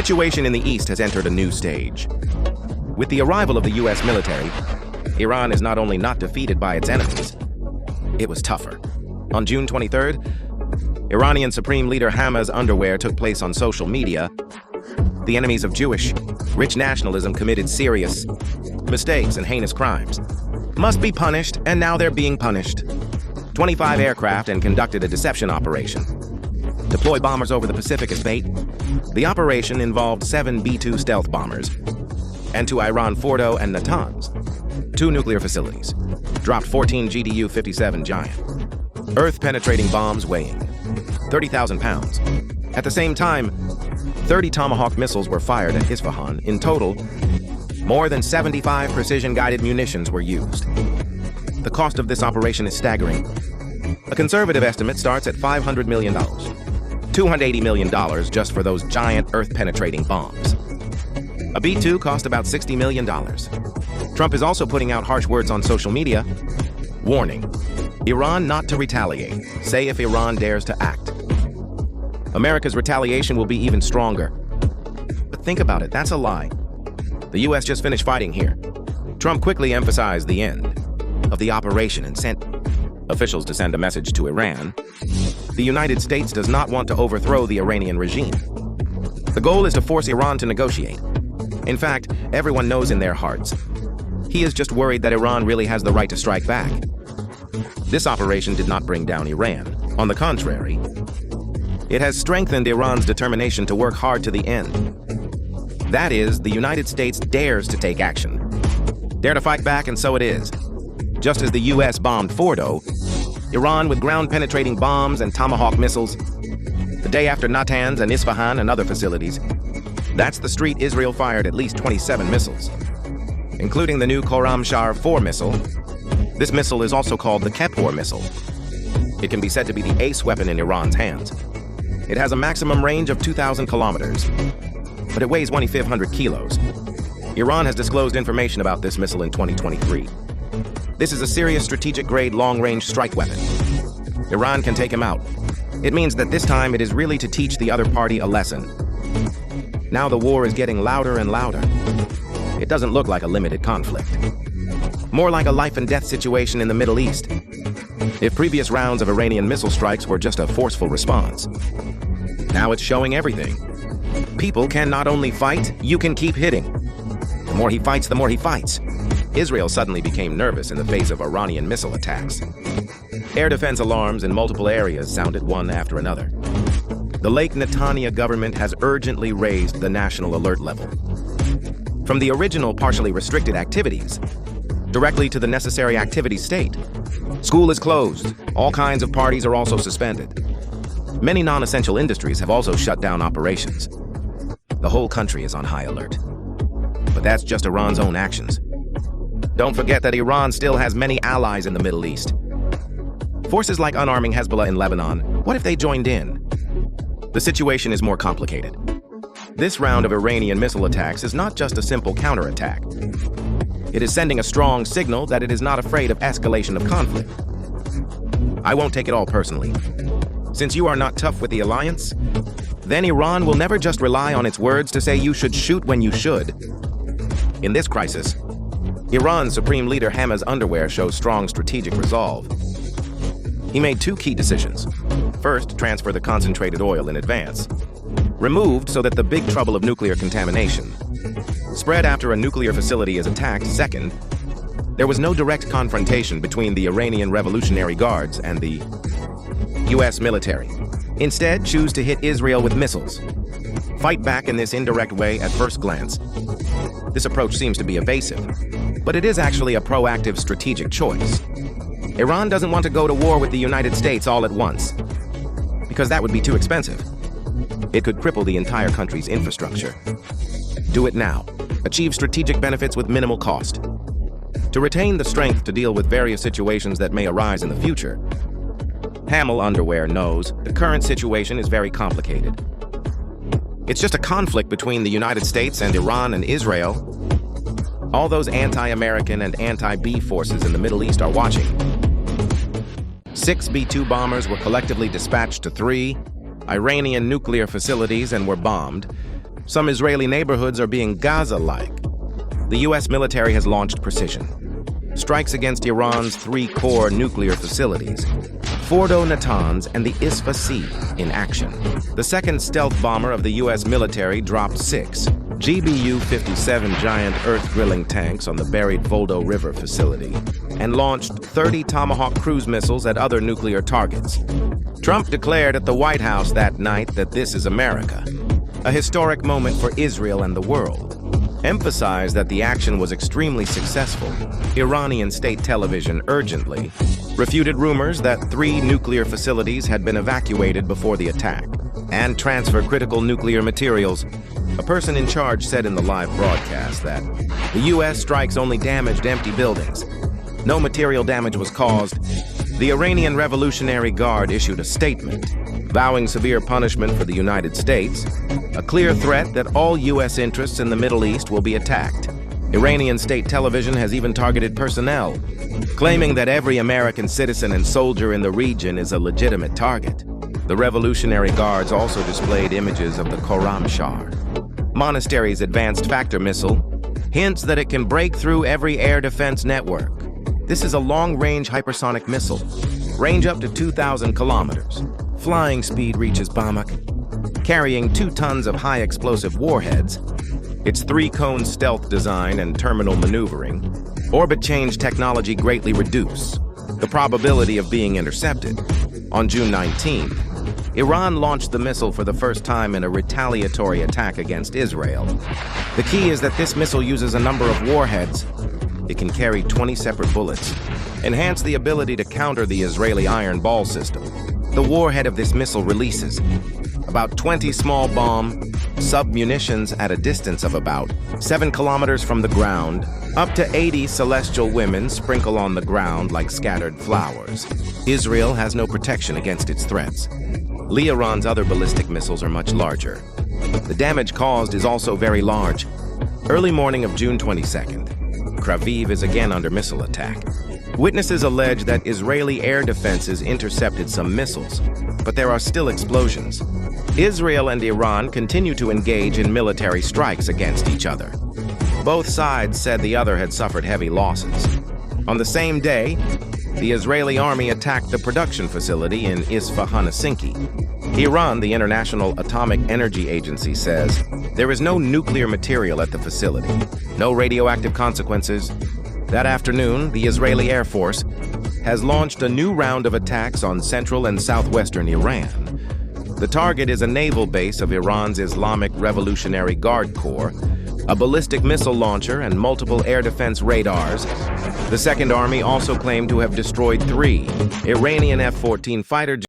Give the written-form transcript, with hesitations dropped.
situation in the East has entered a new stage. With the arrival of the U.S. military, Iran is not only not defeated by its enemies, it was tougher. On June 23rd, Iranian Supreme Leader Khamenei's underwear took place on social media. The enemies of Jewish, rich nationalism committed serious mistakes and heinous crimes. Must be punished, and now they're being punished. 25 aircraft and conducted a deception operation. Deploy bombers over the Pacific as bait. The operation involved 7 B-2 stealth bombers and 2 Iran fordo and natanz, 2 nuclear facilities. Dropped 14 GDU-57 Giant, earth-penetrating bombs weighing 30,000 pounds. At the same time, 30 Tomahawk missiles were fired at Isfahan. In total, more than 75 precision-guided munitions were used. The cost of this operation is staggering. A conservative estimate starts at $500 million. $280 million just for those giant earth-penetrating bombs. A B-2 cost about $60 million. Trump is also putting out harsh words on social media. Warning: Iran not to retaliate. Say if Iran dares to act. America's retaliation will be even stronger. But think about it, that's a lie. The U.S. just finished fighting here. Trump quickly emphasized the end of the operation and sent officials to send a message to Iran. The United States does not want to overthrow the Iranian regime. The goal is to force Iran to negotiate. In fact, everyone knows in their hearts. He is just worried that Iran really has the right to strike back. This operation did not bring down Iran. On the contrary, it has strengthened Iran's determination to work hard to the end. That is, the United States dares to take action. Dare to fight back, and so it is. Just as the U.S. bombed Fordo, Iran with ground-penetrating bombs and Tomahawk missiles, the day after Natanz and Isfahan and other facilities. That's the street Israel fired at least 27 missiles, including the new Khorramshahr 4 missile. This missile is also called the Kepor missile. It can be said to be the ace weapon in Iran's hands. It has a maximum range of 2,000 kilometers, but it weighs 2,500 kilos. Iran has disclosed information about this missile in 2023. This is a serious strategic-grade long-range strike weapon. Iran can take him out. It means that this time it is really to teach the other party a lesson. Now the war is getting louder and louder. It doesn't look like a limited conflict. More like a life-and-death situation in the Middle East. If previous rounds of Iranian missile strikes were just a forceful response, now it's showing everything. People can not only fight, you can keep hitting. The more he fights, the more he fights. Israel suddenly became nervous in the face of Iranian missile attacks. Air defense alarms in multiple areas sounded one after another. The Lake Netanya government has urgently raised the national alert level. From the original partially restricted activities, directly to the necessary activity state. School is closed. All kinds of parties are also suspended. Many non-essential industries have also shut down operations. The whole country is on high alert. But that's just Iran's own actions. Don't forget that Iran still has many allies in the Middle East. Forces like unarming Hezbollah in Lebanon, what if they joined in? The situation is more complicated. This round of Iranian missile attacks is not just a simple counterattack. It is sending a strong signal that it is not afraid of escalation of conflict. I won't take it all personally. Since you are not tough with the alliance, then Iran will never just rely on its words to say you should shoot when you should. In this crisis, Iran's Supreme Leader Khamenei's underwear shows strong strategic resolve. He made 2 key decisions. First, transfer the concentrated oil in advance. Removed so that the big trouble of nuclear contamination spread after a nuclear facility is attacked. Second, there was no direct confrontation between the Iranian Revolutionary Guards and the U.S. military. Instead, choose to hit Israel with missiles. Fight back in this indirect way at first glance. This approach seems to be evasive, but it is actually a proactive strategic choice. Iran doesn't want to go to war with the United States all at once, because that would be too expensive. It could cripple the entire country's infrastructure. Do it now. Achieve strategic benefits with minimal cost. To retain the strength to deal with various situations that may arise in the future, Khamenei Underwear knows the current situation is very complicated. It's just a conflict between the United States and Iran and Israel. All those anti-American and anti-B forces in the Middle East are watching. 6 B-2 bombers were collectively dispatched to 3 Iranian nuclear facilities and were bombed. Some Israeli neighborhoods are being Gaza-like. The U.S. military has launched precision strikes against Iran's 3 core nuclear facilities, Fordo, Natanz, and the Isfahan in action. The second stealth bomber of the U.S. military dropped 6 GBU-57 giant earth-drilling tanks on the buried Voldo River facility and launched 30 Tomahawk cruise missiles at other nuclear targets. Trump declared at the White House that night that this is America, a historic moment for Israel and the world. Emphasized that the action was extremely successful. Iranian state television urgently refuted rumors that 3 nuclear facilities had been evacuated before the attack and transfer critical nuclear materials. A person in charge said in the live broadcast that the U.S. strikes only damaged empty buildings. No material damage was caused. The Iranian Revolutionary Guard issued a statement vowing severe punishment for the United States, a clear threat that all U.S. interests in the Middle East will be attacked. Iranian state television has even targeted personnel, claiming that every American citizen and soldier in the region is a legitimate target. The Revolutionary Guards also displayed images of the Khamenei monastery's advanced factor missile, hints that it can break through every air defense network. This is a long-range hypersonic missile, range up to 2,000 kilometers. Flying speed reaches Bamak, carrying 2 tons of high-explosive warheads. Its 3-cone stealth design and terminal maneuvering, orbit change technology greatly reduce the probability of being intercepted. On June 19th, Iran launched the missile for the first time in a retaliatory attack against Israel. The key is that this missile uses a number of warheads. It can carry 20 separate bullets, enhance the ability to counter the Israeli iron ball system. The warhead of this missile releases about 20 small bomb sub-munitions at a distance of about 7 kilometers from the ground. Up to 80 celestial women sprinkle on the ground like scattered flowers. Israel has no protection against its threats. Iran's other ballistic missiles are much larger. The damage caused is also very large. Early morning of June 22nd, Telaviv is again under missile attack. Witnesses allege that Israeli air defenses intercepted some missiles, but there are still explosions. Israel and Iran continue to engage in military strikes against each other. Both sides said the other had suffered heavy losses. On the same day, the Israeli army attacked the production facility in Isfahan. Iran, the International Atomic Energy Agency, says there is no nuclear material at the facility, no radioactive consequences. That afternoon, the Israeli Air Force has launched a new round of attacks on central and southwestern Iran. The target is a naval base of Iran's Islamic Revolutionary Guard Corps, a ballistic missile launcher, and multiple air defense radars. The Second Army also claimed to have destroyed 3 Iranian F-14 fighter jets.